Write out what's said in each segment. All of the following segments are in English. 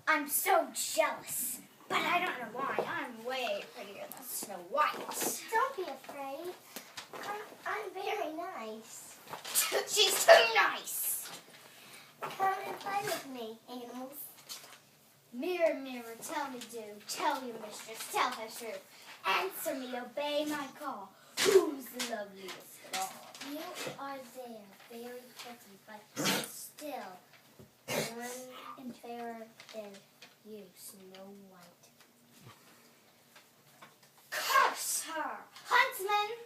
I'm so jealous. But I don't know why. I'm way prettier than Snow White. Don't be afraid. I'm very nice. She's too nice. Come and play with me, animals. Mirror, mirror, tell me do. Tell your mistress, tell her true. Answer me, obey my call. Who's the loveliest of all? You are there, very pretty, but still one fairer than you, Snow White. Curse her! Huntsman!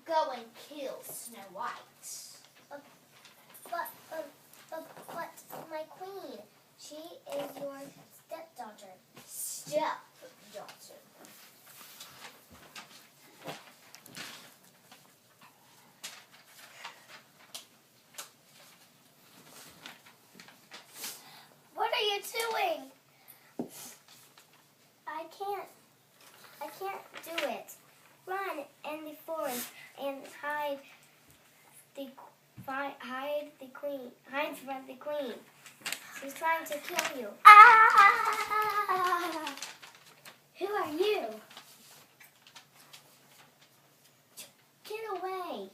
Go and kill Snow White. But my queen, she is your stepdaughter. Stepdaughter. What are you doing? I can't do it. Run in the forest and hide from the queen. She's trying to kill you. Ah! Who are you? Get away.